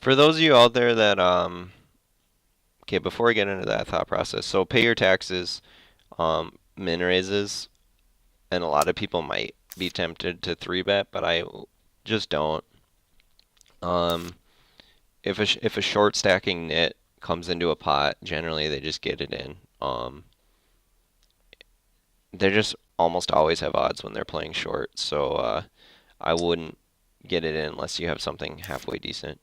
For those of you out there that okay, before I get into that thought process, so pay your taxes, min raises, and a lot of people might be tempted to three bet, but I just don't. Um, if a short stacking nit comes into a pot, generally they just get it in. They just almost always have odds when they're playing short, so I wouldn't get it in unless you have something halfway decent.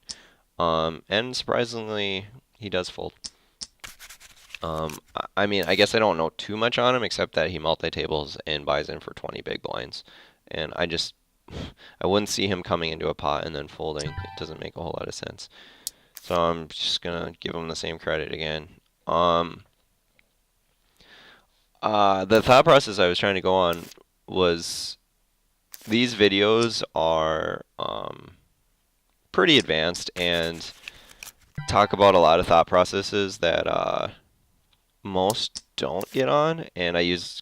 And surprisingly, he does fold. I mean, I guess I don't know too much on him except that he multi-tables and buys in for 20 big blinds. And I wouldn't see him coming into a pot and then folding. It doesn't make a whole lot of sense. So I'm just gonna give him the same credit again. Um, the thought process I was trying to go on was these videos are pretty advanced and talk about a lot of thought processes that most don't get on, and I use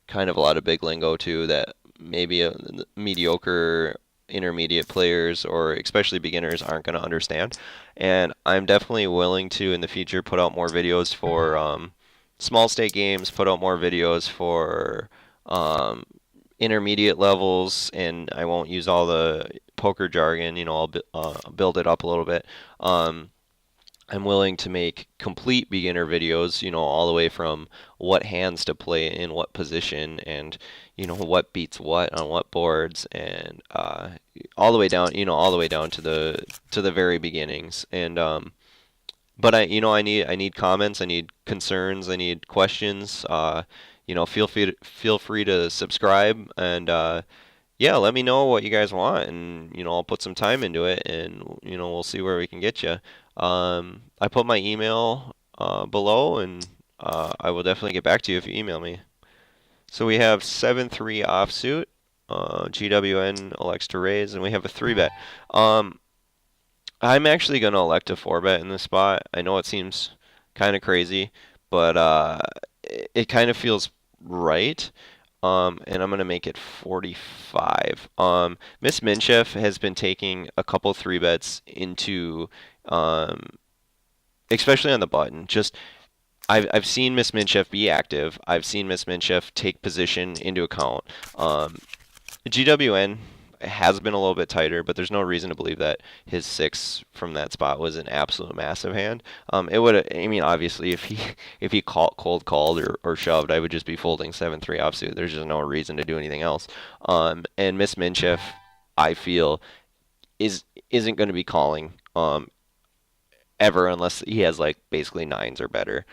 kind of a lot of big lingo too that maybe mediocre intermediate players or especially beginners aren't going to understand. And I'm definitely willing to in the future put out more videos for small stake games, put out more videos for um, intermediate levels, and I won't use all the poker jargon. I'll build it up a little bit. I'm willing to make complete beginner videos, all the way from what hands to play in what position and, what beats what on what boards and all the way down, all the way down to the very beginnings. And but I need comments, I need concerns, I need questions. Feel free to subscribe and yeah, let me know what you guys want, and I'll put some time into it, and we'll see where we can get you. I put my email below, and I will definitely get back to you if you email me. So we have 7-3 offsuit. GWN elects to raise, and we have a 3 bet. I'm actually going to elect a 4 bet in this spot. I know it seems kind of crazy, but it kind of feels right. And I'm gonna make it 45. Miss Minchef has been taking a couple 3 bets into, um, especially on the button. Just I've seen Miss Minchef be active. I've seen Miss Minchef take position into account. Um, GWN has been a little bit tighter, but there's no reason to believe that his 6 from that spot was an absolute massive hand. It would, I mean, obviously, if he cold called or shoved, I would just be folding 7-3 offsuit. There's just no reason to do anything else. And Miss Minchef, I feel, isn't going to be calling ever unless he has like basically nines or better.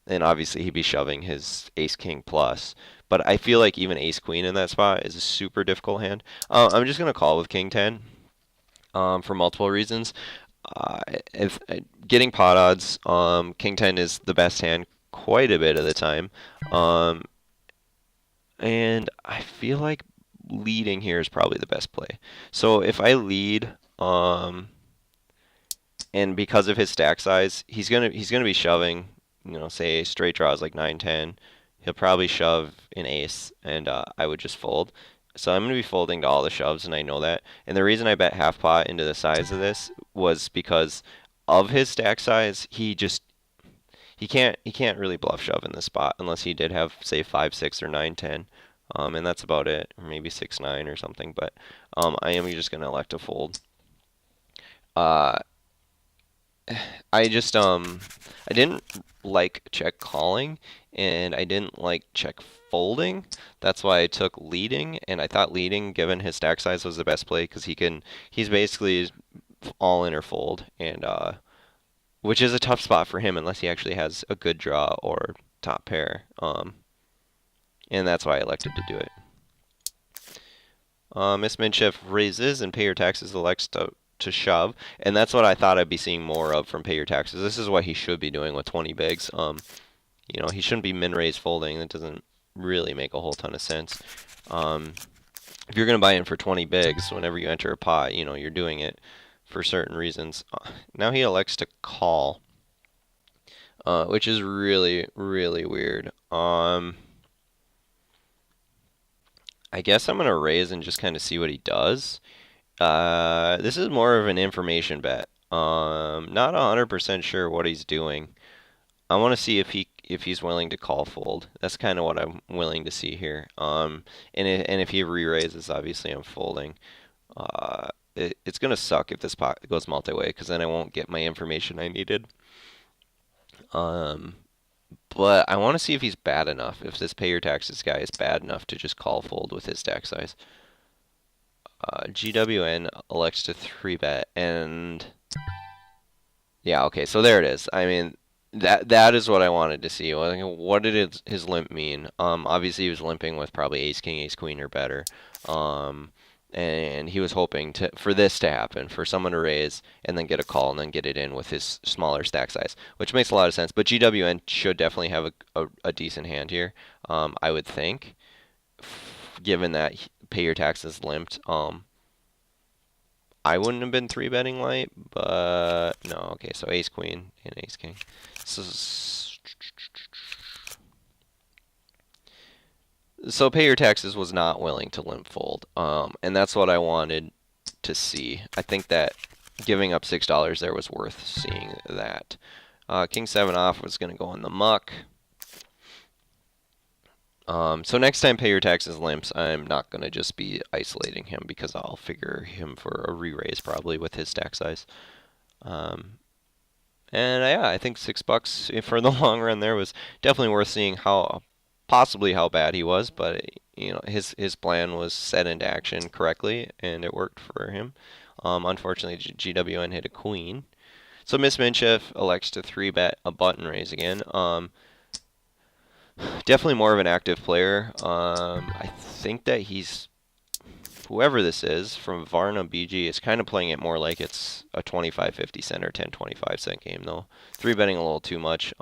And obviously he'd be shoving his ace king plus. But I feel like even ace queen in that spot is a super difficult hand. I'm just gonna call with king 10 for multiple reasons. Uh, if Getting pot odds, king 10 is the best hand quite a bit of the time. Um, and I feel like leading here is probably the best play. So if I lead, and because of his stack size, he's gonna be shoving. Say straight draws like 9-10. He'll probably shove an ace, and I would just fold. So I'm gonna be folding to all the shoves, and I know that. And the reason I bet half pot into the size of this was because of his stack size. He can't really bluff shove in this spot unless he did have say 5-6 or 9-10. And that's about it, or maybe 6-9 or something. But I am just gonna elect to fold. Uh, I didn't like check calling and I didn't like check folding. That's why I took leading, and I thought leading, given his stack size, was the best play because he's basically all in or fold, and which is a tough spot for him unless he actually has a good draw or top pair. And that's why I elected to do it. Miss Minchef raises and pay your taxes elects to shove, and that's what I thought I'd be seeing more of from pay your taxes. This is what he should be doing with 20 bigs. He shouldn't be min raise folding. That doesn't really make a whole ton of sense. If you're going to buy in for 20 bigs whenever you enter a pot, you're doing it for certain reasons. Now he elects to call, which is really, really weird. I guess I'm going to raise and just kind of see what he does. This is more of an information bet. Not 100% sure what he's doing. I want to see if he's willing to call fold. That's kind of what I'm willing to see here. And if he re-raises, obviously I'm folding. It's gonna suck if this pot goes multi-way because then I won't get my information I needed. Um, but I want to see if he's bad enough. If this pay your taxes guy is bad enough to just call fold with his stack size. GWN elects to 3-bet, and yeah, okay, so there it is. I mean, that is what I wanted to see. What did his limp mean? Obviously he was limping with probably ace king, ace queen or better. Um, and he was hoping for this to happen, for someone to raise and then get a call and then get it in with his smaller stack size, which makes a lot of sense. But GWN should definitely have a decent hand here, I would think, given that pay your taxes limped. I wouldn't have been 3-betting light, but no. Okay, so ace queen and ace king. So pay your taxes was not willing to limp fold, and that's what I wanted to see. I think that giving up $6 there was worth seeing that. King 7 off was going to go in the muck. So next time pay your taxes limps, I'm not going to just be isolating him because I'll figure him for a re-raise probably with his stack size. Um, and yeah, I think $6 for the long run there was definitely worth seeing possibly how bad he was, but his plan was set into action correctly and it worked for him. Unfortunately, GWN hit a queen. So Miss Minchef elects to 3-bet a button raise again. Definitely more of an active player. I think that whoever this is from Varna BG is kind of playing it more like it's a 25-50 cent or 10-25 cent game though. 3-betting a little too much.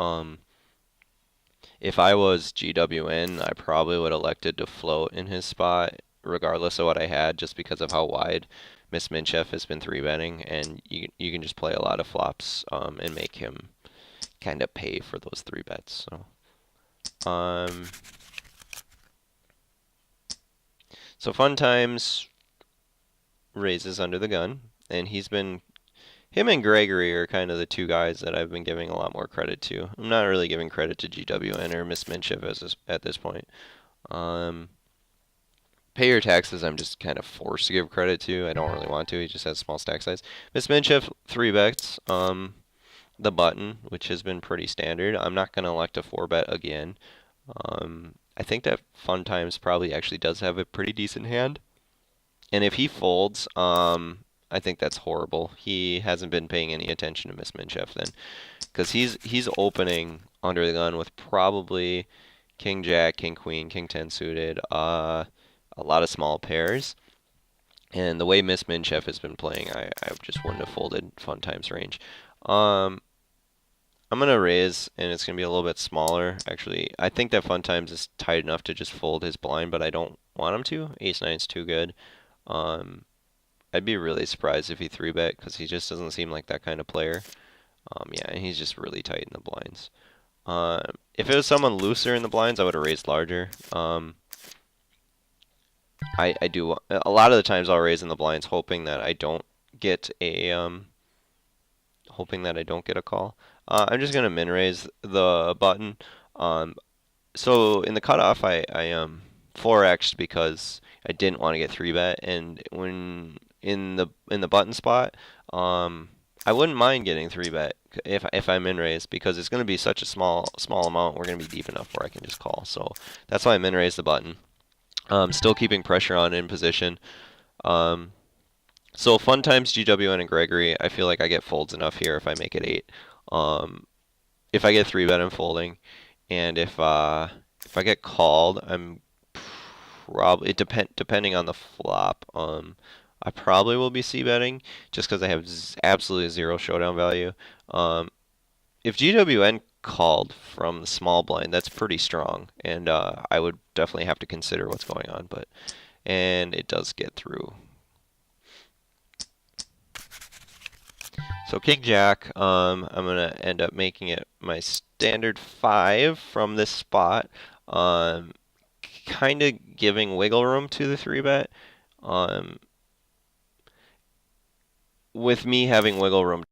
If I was GWN, I probably would have elected to float in his spot regardless of what I had just because of how wide Miss Minchef has been 3-betting and you can just play a lot of flops and make him kind of pay for those 3-bets. Um, so Fun Times raises under the gun, and him and Gregory are kind of the two guys that I've been giving a lot more credit to. I'm not really giving credit to GWN or Miss Minchev at this point. Um, Pay your taxes, I'm just kind of forced to give credit to. I don't really want to. He just has small stack size. Miss Minchev, 3-bets. The button, which has been pretty standard. I'm not going to elect a 4-bet again. I think that Fun Times probably actually does have a pretty decent hand. And if he folds, I think that's horrible. He hasn't been paying any attention to Miss Minchef then, because he's opening under the gun with probably King Jack, King Queen, King 10 suited, a lot of small pairs. And the way Miss Minchef has been playing, I just wouldn't have folded Fun Times range. Um, I'm gonna raise, and it's gonna be a little bit smaller. Actually, I think that Fun Times is tight enough to just fold his blind, but I don't want him to. Ace 9's too good. Um, I'd be really surprised if he 3-bet because he just doesn't seem like that kind of player. Yeah, and he's just really tight in the blinds. If it was someone looser in the blinds, I would have raised larger. I do a lot of the times I'll raise in the blinds, get a hoping that I don't get a call. I'm just gonna min raise the button. Um, so in the cutoff, I 4x'd because I didn't want to get 3-bet, and when in the button spot, I wouldn't mind getting 3-bet if I'm in raise because it's going to be such a small amount. We're going to be deep enough where I can just call. So that's why I'm in raise the button. Still keeping pressure on in position. Um, so Fun Times, GWN, and Gregory, I feel like I get folds enough here if I make it 8. If I get 3-bet, I'm folding, and if I get called, I'm probably depending on the flop. I probably will be c-betting just because I have absolutely 0 showdown value. If GWN called from the small blind, that's pretty strong, and I would definitely have to consider what's going on. And it does get through. So King Jack, I'm gonna end up making it my standard 5 from this spot. Kind of giving wiggle room to the 3-bet. with me having wiggle room